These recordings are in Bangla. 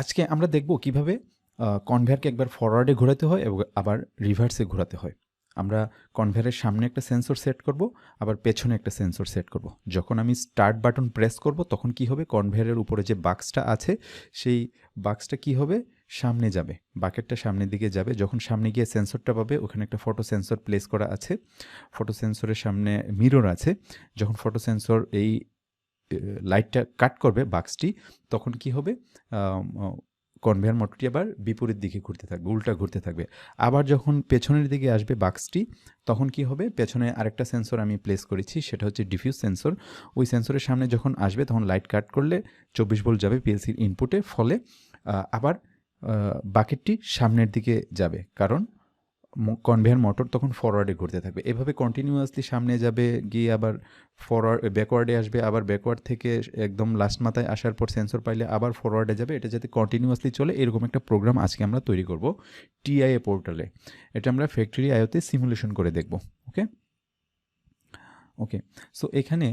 আজকে আমরা দেখব কিভাবে কনভেয়ারকে একবার ফরওয়ার্ডে ঘোরাতে হয় এবং আবার রিভার্সে ঘোরাতে হয়। আমরা কনভেয়ারের সামনে একটা সেন্সর সেট করব, আবার পেছনে একটা সেন্সর সেট করব। যখন আমি স্টার্ট বাটন প্রেস করব তখন কি হবে, কনভেয়ারের উপরে যে বাক্সটা আছে সেই বাক্সটা কি হবে, সামনে যাবে, বাকেটটা সামনের দিকে যাবে। যখন সামনে গিয়ে সেন্সরটা পাবে, ওখানে একটা ফটো সেন্সর প্লেস করা আছে, ফটো সেন্সরের সামনে মিরর আছে। যখন ফটো সেন্সর এই লাইটটা কাট করবে বাক্সটি, তখন কি হবে, কনভেয়ার মোটরটি আবার বিপরীত দিকে ঘুরতে থাকবে, উল্টা ঘুরতে থাকবে। আবার যখন পেছনের দিকে আসবে বাক্সটি, তখন কি হবে, পেছনে আরেকটা সেন্সর আমি প্লেস করেছি, সেটা হচ্ছে ডিফিউজ সেন্সর। ওই সেন্সরের সামনে যখন আসবে তখন লাইট কাট করলে 24 ভোল্ট যাবে পিএলসির ইনপুটে, ফলে আবার বাকেটটি সামনের দিকে যাবে, কারণ কনভেয়ার মোটর তখন ফরওয়ার্ডে ঘুরতে থাকবে। এভাবে কন্টিনিউয়াসলি সামনে যাবে, গিয়ে আবার ব্যাকওয়ার্ডে আসবে, আবার ব্যাকওয়ার্ড থেকে একদম লাস্ট মাথায় আসার পর সেন্সর পাইলে আবার ফরওয়ার্ডে যাবে। এটা যাতে কন্টিনিউয়াসলি চলে এরকম একটা প্রোগ্রাম আজকে আমরা তৈরি করব টিআইএ পোর্টালে। এটা আমরা ফ্যাক্টরি আইওতে সিমুলেশন করে দেখব। ওকে ওকে সো এখানে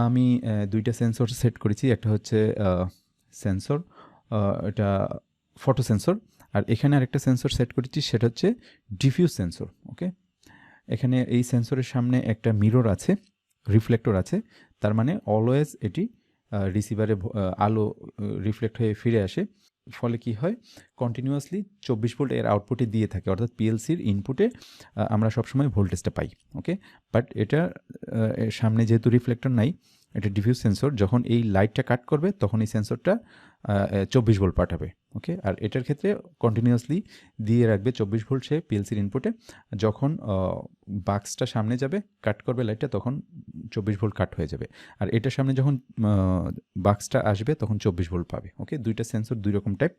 আমি দুইটা সেন্সর সেট করেছি। একটা হচ্ছে সেন্সর, এটা ফটো সেন্সর, আর এখানে আরেকটা সেন্সর সেট করেছি, সেটা হচ্ছে ডিফিউজ সেন্সর। ওকে, এখানে এই সেন্সরের সামনে একটা মিরর আছে, রিফ্লেক্টর আছে, তার মানে অলওয়েজ এটি রিসিভারে আলো রিফ্লেক্ট হয়ে ফিরে আসে, ফলে কি হয়, কন্টিনিউয়াসলি 24 ভোল্ট এর আউটপুটে দিয়ে থাকে, অর্থাৎ পিএলসির ইনপুটে আমরা সবসময় ভোল্টেজটা পাই। ওকে, বাট এটা সামনে যেহেতু রিফ্লেক্টর নাই, এটা ডিফিউজ সেন্সর, যখন এই লাইটটা কাট করবে তখন এই সেন্সরটা 24 ভোল্ট পাঠাবে। ওকে, আর এটার ক্ষেত্রে কন্টিনিউয়াসলি দিয়ে রাখবে 24 ভোল্ট সে পিএলসির ইনপুটে। যখন বাক্সটা সামনে যাবে, কাট করবে লাইটটা, তখন 24 ভোল্ট কাট হয়ে যাবে। আর এটার সামনে যখন বাক্সটা আসবে তখন 24 ভোল্ট পাবে। ওকে, দুইটা সেন্সর দুই রকম টাইপ।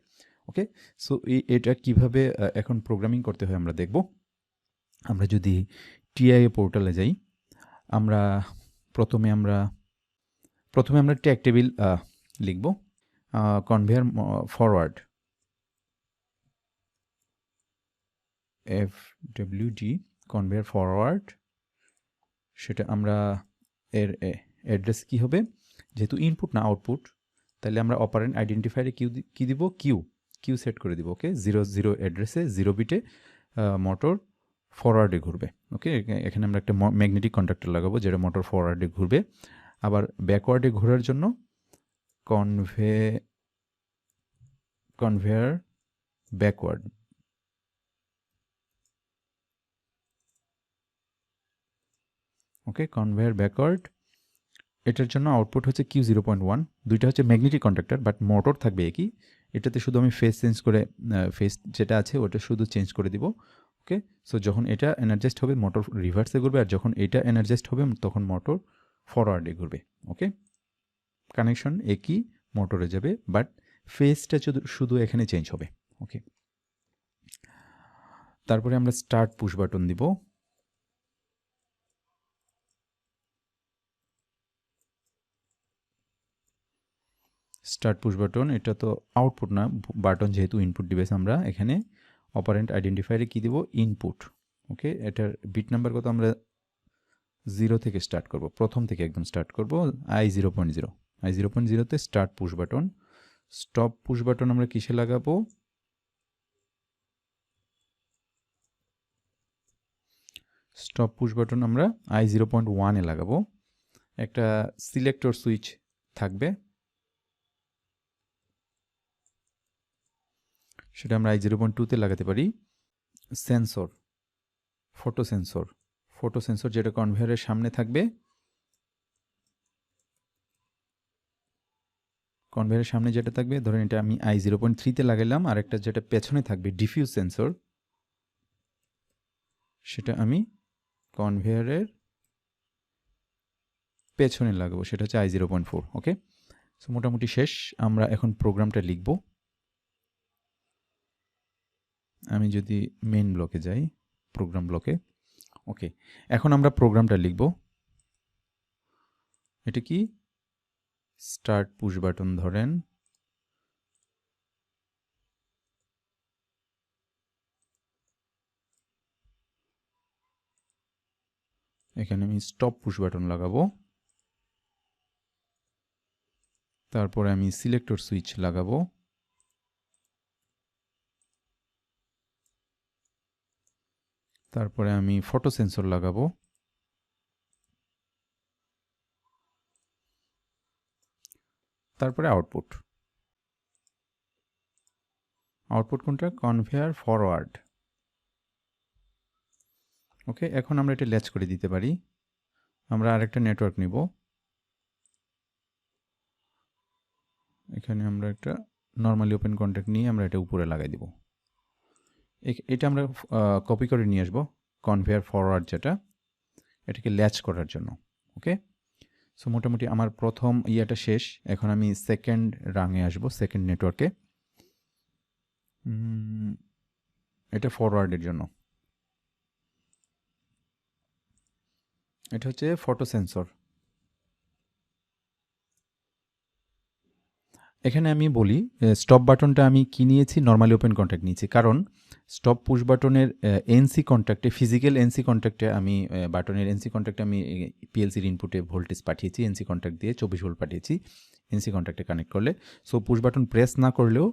ওকে, সো এটা কিভাবে এখন প্রোগ্রামিং করতে হয় আমরা দেখব। আমরা যদি টিআইএ পোর্টালে যাই, আমরা প্রথমে আমরা ট্যাগ টেবিল লিখব, conveyor forward, FWD conveyor forward. সেটা আমরা এর অ্যাড্রেস কি হবে, যেহেতু ইনপুট না আউটপুট, তাহলে আমরা অপারেন্ট আইডেন্টিফায়ারে কি দিব, কিউ সেট করে দিব। ওকে, 00 অ্যাড্রেসে 0 বিটে মোটর ফরওয়ার্ডে ঘুরবে। ওকে, এখানে আমরা একটা ম্যাগনেটিক কন্ডাক্টর লাগাবো যেটা মোটর ফরওয়ার্ডে ঘুরবে। আবার ব্যাকওয়ার্ডে ঘোরার জন্য কনভেয়ার ব্যাকওয়ার্ড, ওকে, কনভেয়ার ব্যাকওয়ার্ড, এটার জন্য আউটপুট হচ্ছে Q0.1। দুইটা হচ্ছে ম্যাগনেটিক কন্ডাক্টর, বাট মোটর থাকবে একই। এটাতে শুধু আমি ফেস চেঞ্জ করে, ফেস যেটা আছে ওটা শুধু চেঞ্জ করে দিব। ওকে, সো যখন এটা এনার্জাইজড হবে মোটর রিভার্সে ঘুরবে, আর যখন এটা এনার্জাইজড হবে তখন মোটর ফরওয়ার্ডে ঘুরবে। ওকে, কানেকশন একই, মোটরে যাবে, বাট ফেসটা শুধু এখানে চেঞ্জ হবে। ওকে, তারপরে আমরা স্টার্ট পুশ বাটন দিব। স্টার্ট পুশ বাটন, এটা তো আউটপুট না, বাটন যেহেতু ইনপুট ডিভাইস, আমরা এখানে অপারেন্ট আইডেন্টিফায়ারে কি দিব, ইনপুট। ওকে, এটার বিট নাম্বার কত, আমরা 0 থেকে স্টার্ট করব, প্রথম থেকে একদম স্টার্ট করব, I0.0, I0.0তে start push button. Stop push button আমরা কিসে লাগাবো, স্টপ পুশ বাটন আমরা I0.1-এ লাগাবো। একটা সিলেক্টর সুইচ থাকবে, সেটা আমরা I0.2-তে লাগাতে পারি। সেন্সর, ফটো সেন্সর যেটা কনভেয়ারের সামনে থাকবে, কনভেয়ারের সামনে যেটা থাকবে, ধরেন এটা আমি I0.3-তে লাগাইলাম, আর একটা যেটা পেছনে থাকবে ডিফিউজ সেন্সর, সেটা আমি কনভেয়ারের পেছনে লাগাবো, সেটা হচ্ছে I0.4। ওকে, সো মোটামুটি শেষ। আমরা এখন প্রোগ্রামটা লিখব। আমি যদি মেইন ব্লকে যাই, প্রোগ্রাম ব্লকে, ওকে, এখন আমরা প্রোগ্রামটা লিখব। এটা কি, স্টার্ট পুশ বাটন ধরেন, এখানে আমি স্টপ পুশ বাটন লাগাবো, তারপরে আমি সিলেক্টর সুইচ লাগাবো, তারপরে আমি ফটো সেন্সর লাগাবো, তারপরে আউটপুট কোনটা? Conveyor forward. ওকে, এখন আমরা এটা ল্যাচ করে দিতে পারি। আমরা আরেকটা নেটওয়ার্ক নিব, এখানে আমরা একটা নর্মালি ওপেন কন্ট্যাক্ট নিয়ে আমরা এটা উপরে লাগাই দিব। এটা আমরা কপি করে নিয়ে আসবো কনভেয়ার ফরওয়ার্ড যেটা, এটাকে ল্যাচ করার জন্য। ওকে, সো মোটামুটি আমার প্রথম ইয়াটা শেষ। এখন আমি সেকেন্ড রাঙে আসবো, সেকেন্ড নেটওয়ার্কে। এটা ফরওয়ার্ডের জন্য, এটা হচ্ছে ফটো সেন্সর। এখানে আমি বলি স্টপ বাটনটা আমি কি নিয়েছি, নর্মালি ওপেন কন্ট্যাক্ট নিয়েছি, কারণ স্টপ পুশ বাটনের এনসি কন্ট্যাক্টে, ফিজিক্যাল এনসি কন্ট্যাক্টে আমি বাটনের এনসি কন্ট্যাক্টে আমি পিএলসির ইনপুটে ভোল্টেজ পাঠিয়েছি, এনসি কন্ট্যাক্ট দিয়ে 24 ভোল্ট পাঠিয়েছি এনসি কন্ট্যাক্টে কানেক্ট করলে। সো পুশ বাটন প্রেস না করলেও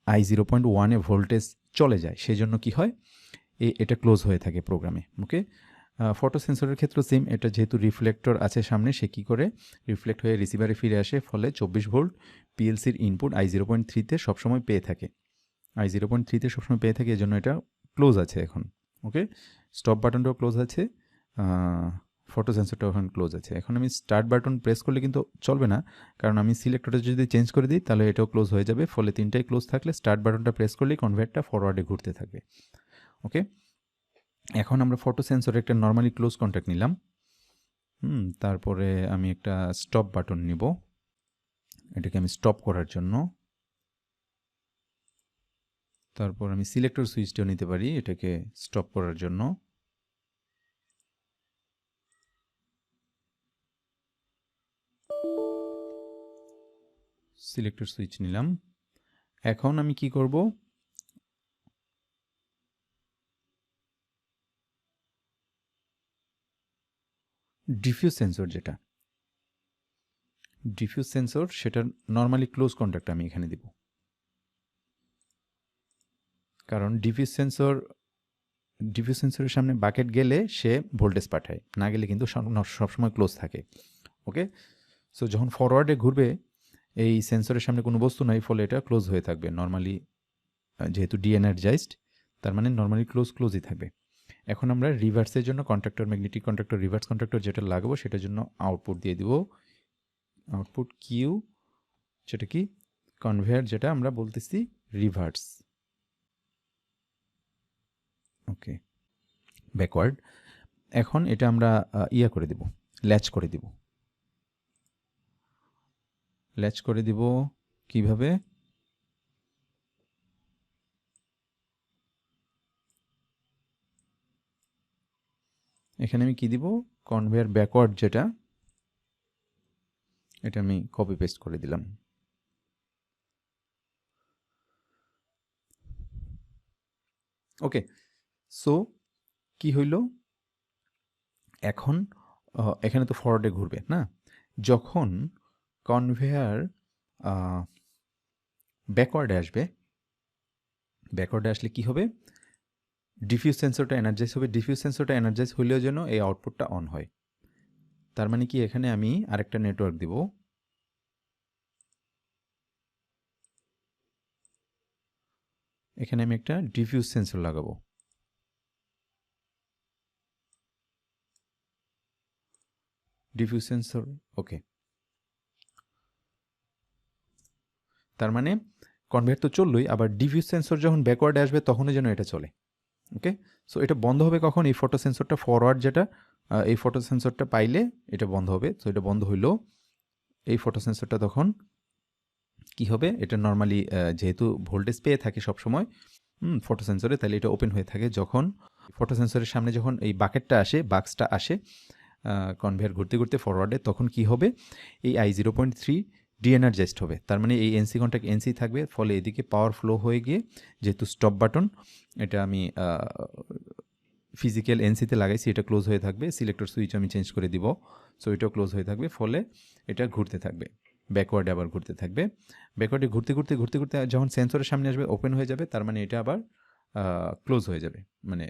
I0.1 ভোল্টেজ চলে যায়, সেই জন্য কী হয়, এটা ক্লোজ হয়ে থাকে প্রোগ্রামে। ওকে, ফটো সেন্সরের ক্ষেত্রে সেম, এটা যেহেতু রিফ্লেক্টর আছে সামনে, সে কী করে রিফ্লেক্ট হয়ে রিসিভারে ফিরে আসে, ফলে 24 ভোল্ট পিএলসির ইনপুট I0.3-তে সবসময় পেয়ে থাকে, I0.3-তে সবসময় পেয়ে থাকে, এজন্য এটা ক্লোজ আছে এখন। ওকে, স্টপ বাটনটাও ক্লোজ আছে, ফটো সেন্সরটাও এখন ক্লোজ আছে। এখন আমি স্টার্ট বাটন প্রেস করলে কিন্তু চলবে না, কারণ আমি সিলেক্টরটা যদি চেঞ্জ করে দিই তাহলে এটাও ক্লোজ হয়ে যাবে, ফলে তিনটাই ক্লোজ থাকলে স্টার্ট বাটনটা প্রেস করলেই কনভার্টটা ফরওয়ার্ডে ঘুরতে থাকবে। ওকে, এখন আমরা ফটো সেন্সরে একটা নর্মালি ক্লোজ কন্ট্যাক্ট নিলাম। তারপরে আমি একটা স্টপ বাটন নিব, এটাকে আমি স্টপ করার জন্য। তারপর আমি সিলেক্টর সুইচটাও নিতে পারি এটাকে স্টপ করার জন্য। সিলেক্টর সুইচ নিলাম। এখন আমি কি করব, ডিফিউজ সেন্সর যেটা, ডিফিউজ সেন্সর সেটার নর্মালি ক্লোজ কন্ট্যাক্ট আমি এখানে দিব, কারণ ডিফিউজ সেন্সরের সামনে বাকেট গেলে সে ভোল্টেজ পাঠায়, না গেলে কিন্তু সবসময় ক্লোজ থাকে। ওকে, সো যখন ফরওয়ার্ডে ঘুরবে এই সেন্সরের সামনে কোনো বস্তু নাই, ফলে এটা ক্লোজ হয়ে থাকবে নর্মালি, যেহেতু ডিএনার্জাইজড, তার মানে নর্মালি ক্লোজই থাকবে। এখন আমরা রিভার্সের জন্য contractor, magnetic contractor, reverse contractor যেটা লাগাবো সেটার জন্য আউটপুট দিয়ে দিব, আউটপুট কিউ, সেটা কি কনভেয়ার, যেটা আমরা বলতেছি রিভার্স। ওকে, ব্যাকওয়ার্ড। এখন এটা আমরা ইয়া করে দিব, ল্যাচ করে দিব। ল্যাচ করে দিব কিভাবে, এখানে আমি কি দিব, কনভেয়ার ব্যাকওয়ার্ড যেটা, এটা আমি কপি পেস্ট করে দিলাম। ওকে, সো কি হইল, এখন এখানে তো ফরওয়ার্ডে ঘুরবে না, যখন কনভেয়ার ব্যাকওয়ার্ডে আসবে, ব্যাকওয়ার্ডে আসলে কি হবে, ডিফিউজ সেন্সরটা এনার্জাইজ হবে, ডিফিউজ সেন্সরটা এনার্জাইজ হইলেও যেন এই আউটপুটটা অন হয়। তার মানে কি, এখানে আমি আরেকটা নেটওয়ার্ক দিব, এখানে আমি একটা ডিফিউজ সেন্সর লাগাবো। ডিফিউজ সেন্সর, ওকে, তার মানে কনভেয়ার তো চললই, আবার ডিফিউজ সেন্সর যখন ব্যাকওয়ার্ডে আসবে তখনও যেন এটা চলে। ওকে, সো এটা বন্ধ হবে কখন, এই ফটো সেন্সরটা ফরওয়ার্ড যেটা, এই ফটো সেন্সরটা পাইলে এটা বন্ধ হবে। সো এটা বন্ধ হইলো, এই ফটো সেন্সরটা তখন কি হবে, এটা নর্মালি যেহেতু ভোল্টেজ পেয়ে থাকে সবসময় ফটো সেন্সরে, তাহলে এটা ওপেন হয়ে থাকে। যখন ফটো সেন্সরের সামনে যখন এই বাকেটটা আসে, বাক্সটা আসে কনভেয়ার ঘুরতে ঘুরতে ফরওয়ার্ডে, তখন কি হবে, এই I0.3 ডিএনার্জাইজড হবে। তার মানে এই এনসি কন্ট্যাক্ট এনসি থাকবে, ফলে এদিকে পাওয়ার ফ্লো হয়ে গিয়ে, যেহেতু স্টপ বাটন এটা আমি ফিজিক্যাল এনসিতে লাগাইছি, এটা ক্লোজ হয়ে থাকবে, সিলেক্টর সুইচ আমি চেঞ্জ করে দিব, সো এটাও ক্লোজ হয়ে থাকবে, ফলে এটা ঘুরতে থাকবে, ব্যাকওয়ার্ডে আবার ঘুরতে থাকবে। ব্যাকওয়ার্ডে ঘুরতে ঘুরতে ঘুরতে ঘুরতে যখন সেন্সরের সামনে আসবে ওপেন হয়ে যাবে, তার মানে এটা আবার ক্লোজ হয়ে যাবে, মানে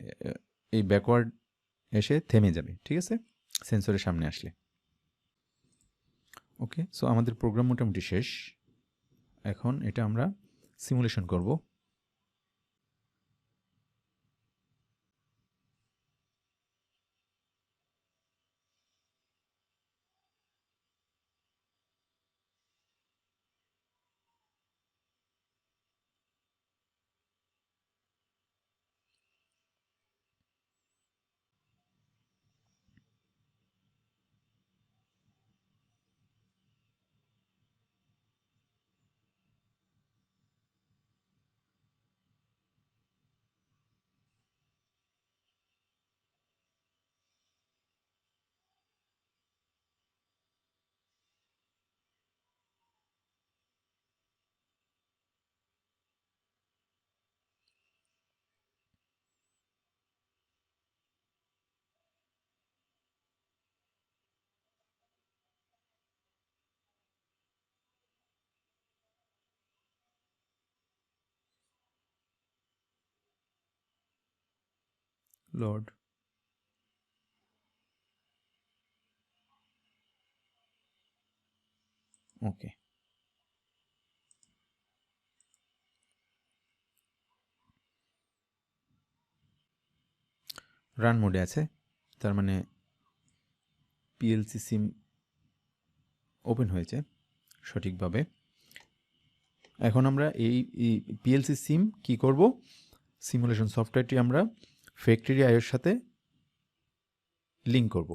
এই ব্যাকওয়ার্ড এসে থেমে যাবে, ঠিক আছে, সেন্সরের সামনে আসলে। ওকে, সো আমাদের প্রোগ্রাম মোটামুটি শেষ। এখন এটা আমরা সিমুলেশন করব। লোড, ওকে, রান মোডে আছে, তার মানে পিএলসি সিম ওপেন হয়েছে সঠিকভাবে। এখন আমরা এই পিএলসি সিম কি করব, সিমুলেশন সফটওয়্যারটি আমরা ফ্যাক্টরি আইওর সাথে লিঙ্ক করব।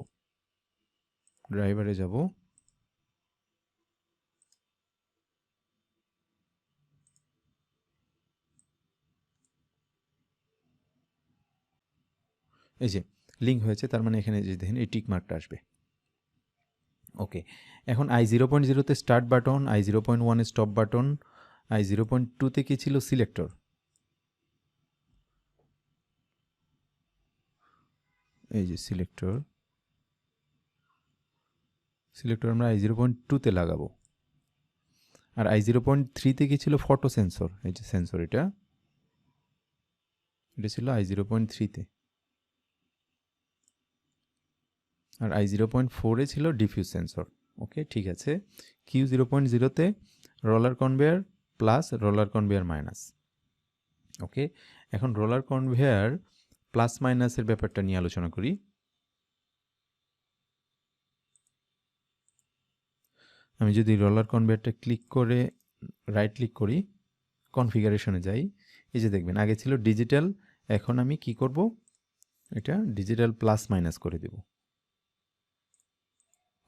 ড্রাইভারে যাব, এই যে লিঙ্ক হয়েছে, তার মানে এখানে যে দেখেন এই টিক মার্কটা আসবে। ওকে, এখন i0.0-তে স্টার্ট বাটন, i0.1-এ স্টপ বাটন, i0.2-তে কি ছিল, সিলেক্টর। এই যে সিলেক্টর আমরা i0.2-তে লাগাবো। আর i0.3-তে কি ছিল, ফটো সেন্সর। এই যে সেন্সর, এটা ছিল i0.3-তে। আর i0.4-এ ছিল ডিফিউজ সেন্সর। ওকে, ঠিক আছে। Q0.0-তে roller conveyor plus, roller conveyor minus. Okay, এখন রোলার কনভেয়ার প্লাস মাইনাসের ব্যাপারটা নিয়ে আলোচনা করি। আমি যদি রোলার কনভেয়ারটা ক্লিক করে রাইট ক্লিক করি, কনফিগারেশনে যাই, এই যে দেখবেন আগে ছিল ডিজিটাল, এখন আমি কি করব, এটা ডিজিটাল প্লাস মাইনাস করে দেব।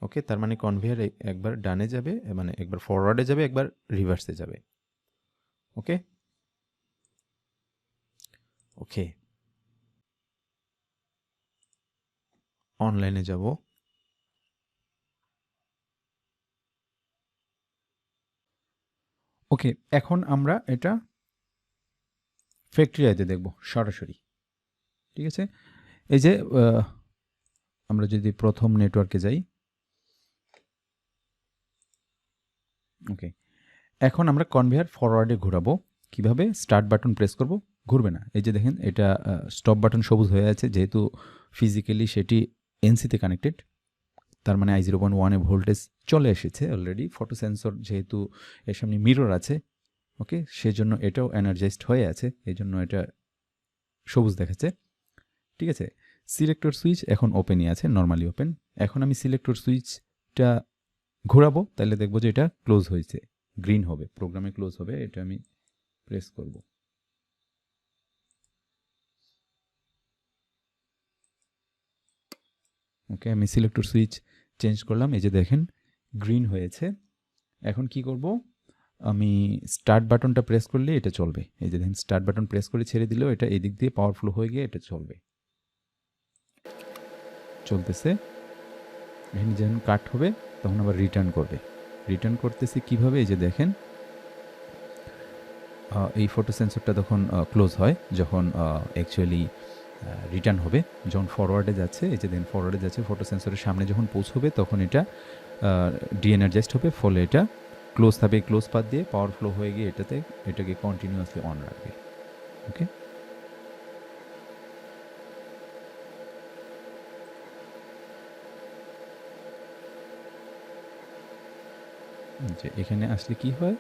ওকে, তার মানে কনভেয়ার একবার ডানে যাবে, মানে একবার ফরওয়ার্ডে যাবে, একবার রিভার্সে যাবে। ওকে, ওকে, অনলাইনে যাব। ওকে, এখন আমরা এটা ফ্যাক্টরি আইতে দেখব সরাসরি, ঠিক আছে। এই যে আমরা যদি প্রথম নেটওয়ার্কে যাই, ওকে, এখন আমরা কনভেয়ার ফরওয়ার্ডে ঘোরাবো। কিভাবে, স্টার্ট বাটন প্রেস করব, ঘুরবে না। এই যে দেখেন এটা স্টপ বাটন সবুজ হয়ে আছে, যেহেতু ফিজিক্যালি সেটি এনসিতে কানেক্টেড, তার মানে i0.1-এ ভোল্টেজ চলে এসেছে অলরেডি। ফটো সেন্সর যেহেতু এর সামনে মিরর আছে, ওকে, সেজন্য এটাও এনার্জাইজড হয়ে আছে, এই জন্য এটা সবুজ দেখাচ্ছে, ঠিক আছে। সিলেক্টর সুইচ এখন ওপেনই আছে, নর্মালি ওপেন। এখন আমি সিলেক্টর সুইচটা ঘোরাবো, তাহলে দেখবো যে এটা ক্লোজ হয়েছে, গ্রিন হবে, প্রোগ্রামে ক্লোজ হবে। এটা আমি প্রেস করব, ওকে, আমি সিলেক্টর সুইচ চেঞ্জ করলাম, এই যে দেখেন গ্রিন হয়েছে। এখন কি করব, আমি স্টার্ট বাটনটা প্রেস করলে এটা চলবে। এই যে দেখেন স্টার্ট বাটন প্রেস করে ছেড়ে দিলেও এটা এই দিক দিয়ে পাওয়ার ফ্লো হয়ে গিয়ে এটা চলবে, চলতেছে। এখানে যখন কাট হবে তখন আবার রিটার্ন করবে। রিটার্ন করতেছে কিভাবে, এই যে দেখেন এই ফটো সেন্সরটা তখন ক্লোজ হয় যখন অ্যাকচুয়ালি রিটার্ন হবে। যখন ফরওয়ার্ডে যাচ্ছে, এই যে দেন ফরওয়ার্ডে যাচ্ছে, ফটো সেন্সরের সামনে যখন পৌঁছবে তখন এটা ডিএনার্জাইজড হবে, ফলে এটা ক্লোজ থাকবে। ক্লোজ পাথ দিয়ে পাওয়ার ফ্লো হয়ে গিয়ে এটাকে কন্টিনিউয়াসলি অন রাখবে। ওকে, যে এখানে আসলে কি হয়,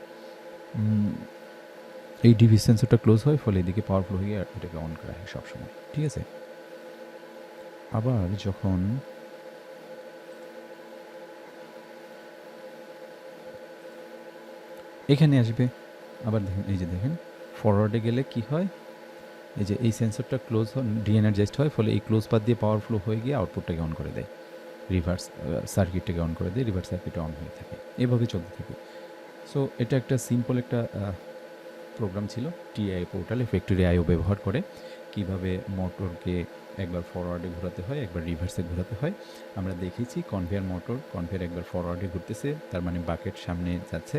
এই ডিভি সেন্সরটা ক্লোজ হয়, ফলে এদিকে পাওয়ার ফ্লো হয়ে এটাকে অন করা হয় সবসময়। ঠিক আছে, আবার যখন এখানে আসবে, আবার দেখেন, এই যে দেখেন ফরওয়ার্ডে গেলে কি হয়, এই যে এই সেন্সরটা ক্লোজ ডিএনার্জাইজড হয়, ফলে এই ক্লোজ পাথ দিয়ে পাওয়ার ফ্লো হয়ে গিয়ে আউটপুটটাকে অন করে দেয়, রিভার্স সার্কিটটাকে অন করে দেয়, রিভার্স সার্কিটটা অন হয়ে থাকে, এভাবে চলতে থাকে। সো এটা একটা সিম্পল একটা প্রোগ্রাম ছিল টিআই পোর্টালে, ফ্যাক্টরি আইও ব্যবহার করে কিভাবে মোটরকে একবার ফরওয়ার্ডে ঘোরাতে হয়, একবার রিভার্সে ঘোরাতে হয়। আমরা দেখেছি কনভেয়ার মোটর, কনভেয়ার একবার ফরওয়ার্ডে ঘুরতেছে, তার মানে বাকেট সামনে যাচ্ছে,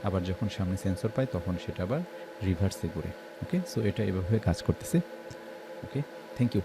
আবার যখন সামনে সেন্সর পায় তখন সেটা আবার রিভার্সে ঘুরে। ওকে, সো এটা এভাবে কাজ করতেছে। ওকে, থ্যাংক ইউ।